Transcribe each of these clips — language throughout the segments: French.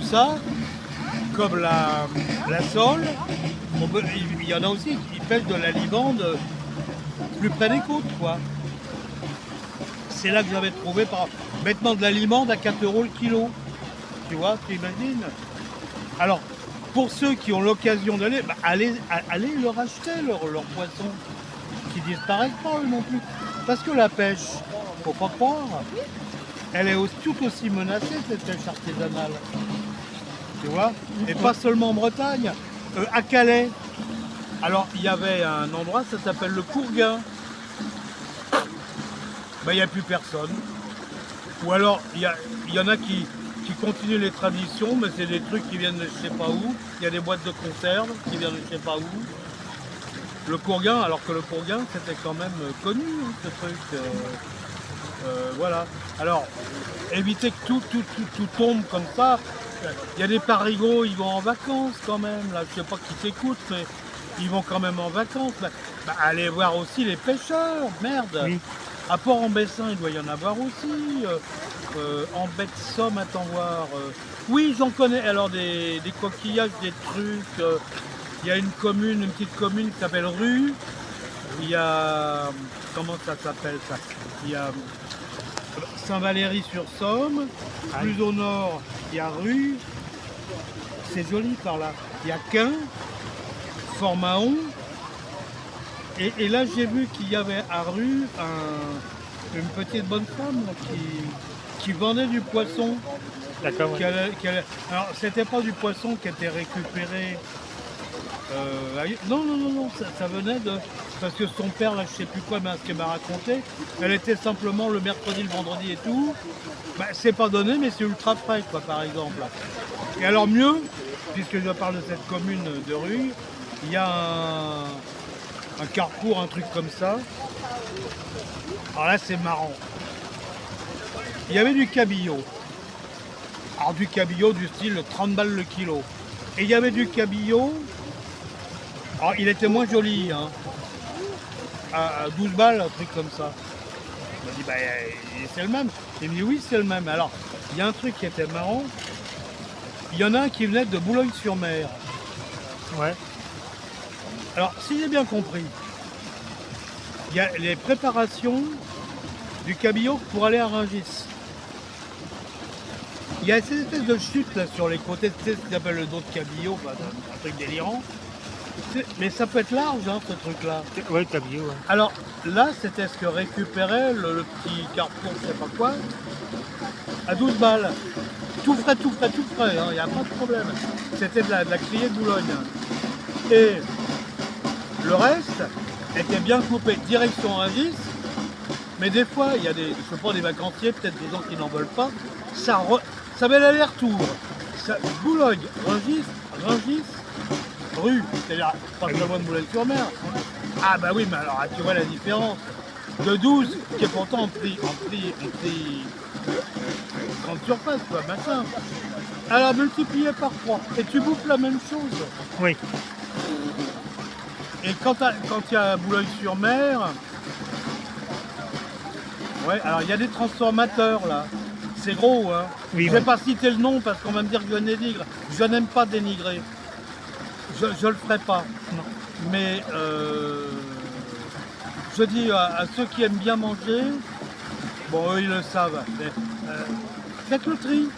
ça, comme la sole, il y en a aussi qui pêchent de la limande plus près des côtes, quoi. C'est là que j'avais trouvé maintenant de la limande à 4 € le kilo. Tu vois, tu imagines? Alors, pour ceux qui ont l'occasion d'aller, allez leur acheter leur poisson, qui disparaissent pas eux non plus. Parce que la pêche, faut pas croire, elle est tout aussi menacée, cette pêche artisanale. Tu vois? Et pas seulement en Bretagne. À Calais, alors il y avait un endroit, ça s'appelle le Courguin. Il n'y a plus personne. Ou alors, il y en a qui continuent les traditions, mais c'est des trucs qui viennent de je sais pas où. Il y a des boîtes de conserve qui viennent de je sais pas où. Le Courguin, alors que le Courguin, c'était quand même connu, hein, ce truc. Voilà. Alors, éviter que tout tombe comme ça. Il y a des parigots, ils vont en vacances quand même. Là, je sais pas qui t'écoute, mais ils vont quand même en vacances. Allez voir aussi les pêcheurs, merde. Oui. À Port-en-Bessin, il doit y en avoir aussi. En baie de Somme, attends voir. Oui, j'en connais. Alors des coquillages, des trucs. Il y a une petite commune qui s'appelle Rue. Il y a. Comment ça s'appelle ça? Il y a Saint-Valery-sur-Somme. Plus au nord, il y a Rue. C'est joli par là. Il y a Quin, Fort-Mahon. Et là, j'ai vu qu'il y avait à Rue une petite bonne femme là, qui vendait du poisson. D'accord, ouais. Alors, c'était pas du poisson qui était récupéré. Non, ça venait de. Parce que son père, là, je sais plus quoi, mais ce qu'elle m'a raconté, elle était simplement le mercredi, le vendredi et tout. C'est pas donné, mais c'est ultra frais, quoi, par exemple. Et alors, mieux, puisque je parle de cette commune de Rue, il y a un carrefour, un truc comme ça. Alors là, c'est marrant. Il y avait du cabillaud. Alors du cabillaud du style 30 balles le kilo. Et il y avait du cabillaud. Alors il était moins joli, hein. À 12 balles, un truc comme ça. Je me dis, c'est le même. Il me dit, oui, c'est le même. Alors, il y a un truc qui était marrant. Il y en a un qui venait de Boulogne-sur-Mer. Ouais. Alors, si j'ai bien compris, il y a les préparations du cabillaud pour aller à Rungis. Il y a cette espèce de chute là sur les côtés, tu sais ce qu'ils appellent le dos de cabillaud, un truc délirant. Mais ça peut être large, hein, ce truc-là. Ouais, cabillaud, ouais. Alors là, c'était ce que récupérait le petit carrefour, je sais pas quoi, à 12 balles. Tout frais, hein, il n'y a pas de problème. C'était de la criée de Boulogne. Et le reste était bien coupé, direction Rungis. Mais des fois, il y a des vacanciers, peut-être des gens qui n'en veulent pas, ça met l'aller-retour. Boulogne, Rungis, Rue, c'est-à-dire pas très loin de Boulogne-sur-Mer. Ah bah oui, mais alors tu vois la différence. De 12, qui est pourtant en prix grande surface, quoi, machin. Alors multiplié par 3, et tu bouffes la même chose. Oui. Et quand il y a Boulogne-sur-Mer, ouais, alors il y a des transformateurs là. C'est gros, hein. Oui, je vais pas citer le nom parce qu'on va me dire que je dénigre. Je n'aime pas dénigrer. Je le ferai pas. Non. Mais je dis à ceux qui aiment bien manger, bon eux ils le savent, mais faites le tri.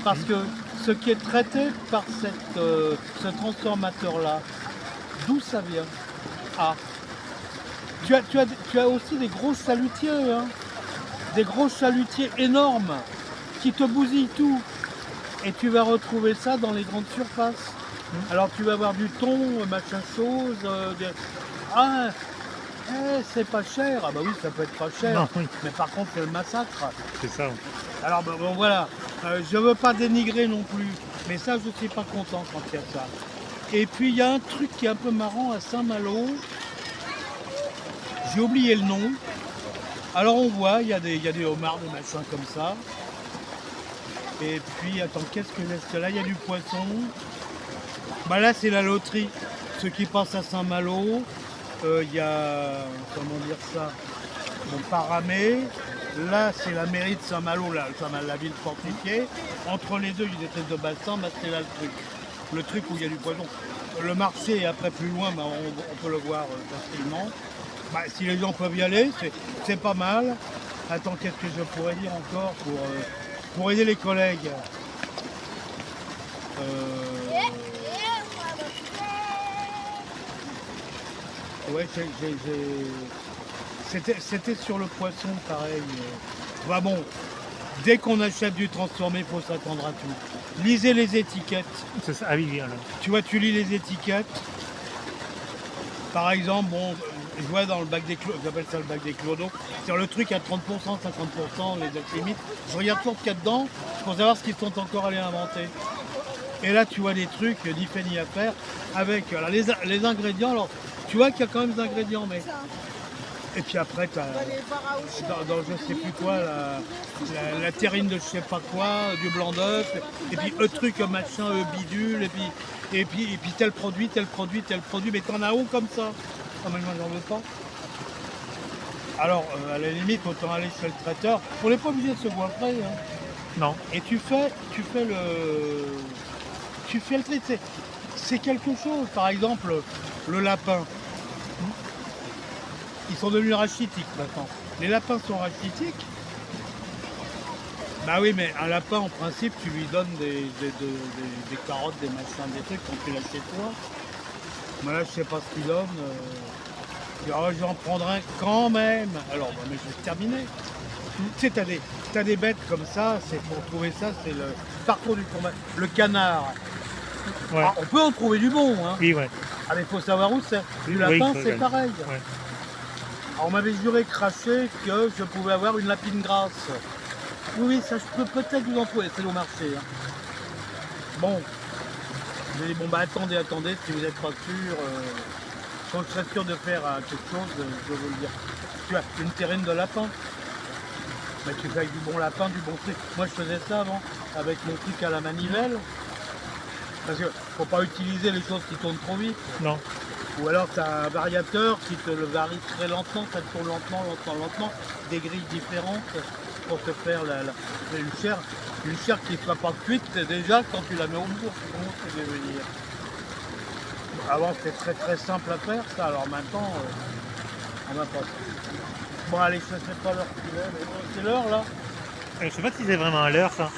Parce que ce qui est traité par ce transformateur-là, d'où ça vient? Ah. Tu as aussi des gros chalutiers, hein. Des gros chalutiers énormes qui te bousillent tout. Et tu vas retrouver ça dans les grandes surfaces. Alors tu vas avoir du thon, machin chose. C'est pas cher. Ah bah oui, ça peut être pas cher. Non, oui. Mais par contre, c'est le massacre. C'est ça. Alors bon, voilà. Je veux pas dénigrer non plus. Mais ça, je suis pas content quand il y a ça. Et puis il y a un truc qui est un peu marrant à Saint-Malo. J'ai oublié le nom. Alors on voit, il y a des homards, des machins comme ça. Et puis, attends, qu'est-ce que c'est que là? Il y a du poisson. Bah là, c'est la loterie. Ceux qui passent à Saint-Malo, il y a, comment dire ça, Paramé. Là, c'est la mairie de Saint-Malo, la ville fortifiée. Entre les deux, il y a des espèces de bassins, bah, c'est là le truc. Le truc où il y a du poison. Le marché est après plus loin, bah, on peut le voir facilement. Bah, si les gens peuvent y aller, c'est pas mal. Attends, qu'est-ce que je pourrais dire encore pour aider les collègues Ouais, c'était sur le poisson, pareil. Bah bon, dès qu'on achète du transformé, il faut s'attendre à tout. Lisez les étiquettes. Ça. Ah oui, oui, alors. Tu vois, tu lis les étiquettes. Par exemple, bon, je vois dans le bac des clodos, j'appelle ça le bac des clodos, c'est le truc à 30%, 50%, les dates limites. Je regarde toujours ce qu'il y a dedans pour savoir ce qu'ils sont encore allés inventer. Et là, tu vois des trucs, ni fait ni à faire, avec alors, les ingrédients. Alors, tu vois qu'il y a quand même des ingrédients, mais... Et puis après, tu as, dans je sais plus quoi, la terrine de je sais pas quoi, du blanc d'œuf, et puis truc, machin, bidule, et puis tel produit, mais t'en as où comme ça? Ah, mais moi, j'en veux pas. Alors, à la limite, autant aller chez le traiteur. On n'est pas obligé de se voir après. Hein. Non. Et tu fais le tri. C'est quelque chose. Par exemple, le lapin. Ils sont devenus rachitiques maintenant. Les lapins sont rachitiques. Bah oui, mais un lapin, en principe, tu lui donnes des carottes, des machins, des trucs quand tu l'as chez toi. Mais là, je sais pas ce qu'ils donnent. J'en prendrai un quand même. Alors, bah, mais je vais terminer. Tu sais, t'as des bêtes comme ça, c'est pour trouver ça, c'est le parcours du combat. Le canard. Ouais. Ah, on peut en trouver du bon, hein. Oui, ouais. Ah, mais il faut savoir où c'est. Du lapin, c'est pareil. Ouais. Alors, on m'avait juré craché que je pouvais avoir une lapine grasse. Oui, ça je peux peut-être vous en trouver, c'est au marché. Hein. Bon. J'ai dit, bon bah attendez, si vous n'êtes pas sûr, quand je serais sûr de faire quelque chose, je veux le dire. Tu as une terrine de lapin. Mais tu fais avec du bon lapin, du bon truc. Moi je faisais ça avant, avec mon truc à la manivelle. Parce qu'il ne faut pas utiliser les choses qui tournent trop vite. Non. Ou alors tu as un variateur qui te le varie très lentement, ça tourne lentement, des grilles différentes pour te faire une chair qui ne soit pas cuite déjà quand tu la mets au four, comment c'est devenir. Avant c'était très très simple à faire ça, alors maintenant on va pas ça. Bon allez, je ne sais pas l'heure qu'il est, mais bon, c'est l'heure là. Je sais pas si c'est vraiment à l'heure ça.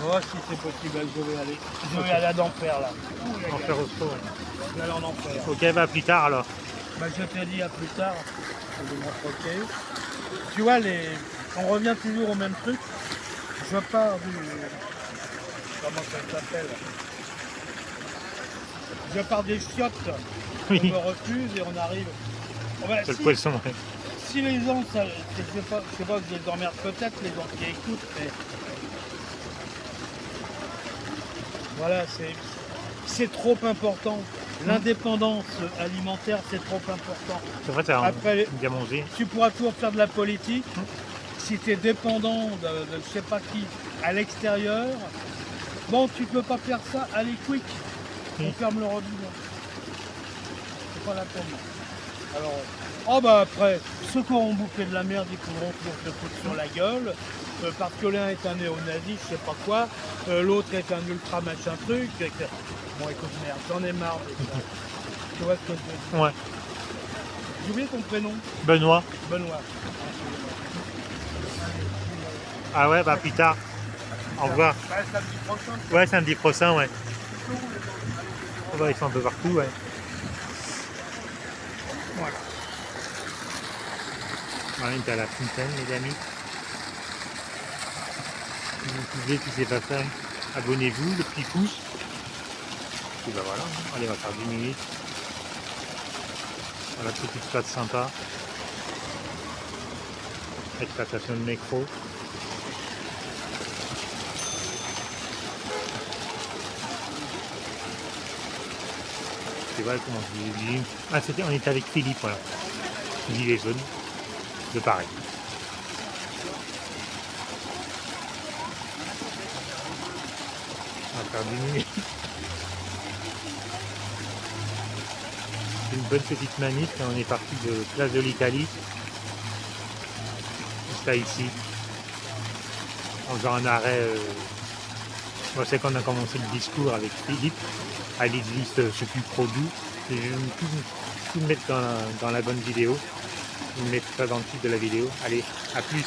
Oh si c'est possible, je vais aller. Je vais aller à l'enfer là. Enfer au sport. Je vais aller en enfer. Ok, bah plus tard alors. Bah, je te dis à plus tard. Je vais me croquer. Tu vois, on revient toujours au même truc. Je pars du... Comment ça s'appelle? Je pars des chiottes. Oui. On me refuse et on arrive... Oh, bah, C'est le poisson, ouais. Si les gens, je sais pas, je les emmerde peut-être, les gens qui écoutent, mais... Voilà, c'est trop important. L'indépendance alimentaire, c'est trop important. C'est vrai, c'est Après, bien mangé. tu pourras toujours faire de la politique. Si tu es dépendant de je sais pas qui à l'extérieur, bon, tu peux pas faire ça. Allez, quick, on ferme le robinet. C'est pas la peine. Alors, oh bah après, ceux qui auront bouffé de la merde, ils pourront toujours se foutre sur la gueule. Parce que l'un est un néo-nazi, je sais pas quoi, l'autre est un ultra machin truc. Bon écoute, merde, j'en ai marre de ça. Tu vois ce que je veux dire? Ouais. J'ai oublié ton prénom. Benoît. Benoît. Ah ouais, bah plus tard. Au revoir. Bah, samedi prochain. Ouais, samedi prochain, ouais. Oh, bah, ils sont un peu partout, ouais. Voilà. Ouais, t'as la fontaine, les amis. Si vous pouvez, si c'est pas ça, abonnez-vous, le petit pouce. Et bah voilà, allez, on va faire 10 minutes. Voilà, petite place sympa. Exploitation de micro. C'est vrai comment je dis. Ah, on était avec Philippe, voilà. Gilet jaune. De Paris. On va faire 10 minutes. C'est une bonne petite manif. On est parti de Place de l'Italie jusqu'à ici. en faisant un arrêt. Moi, c'est quand on a commencé le discours avec Philippe, à l'église, ce plus pro doux. Et je vais tout mettre dans la bonne vidéo. Je vais mettre ça dans le titre de la vidéo. Allez, à plus.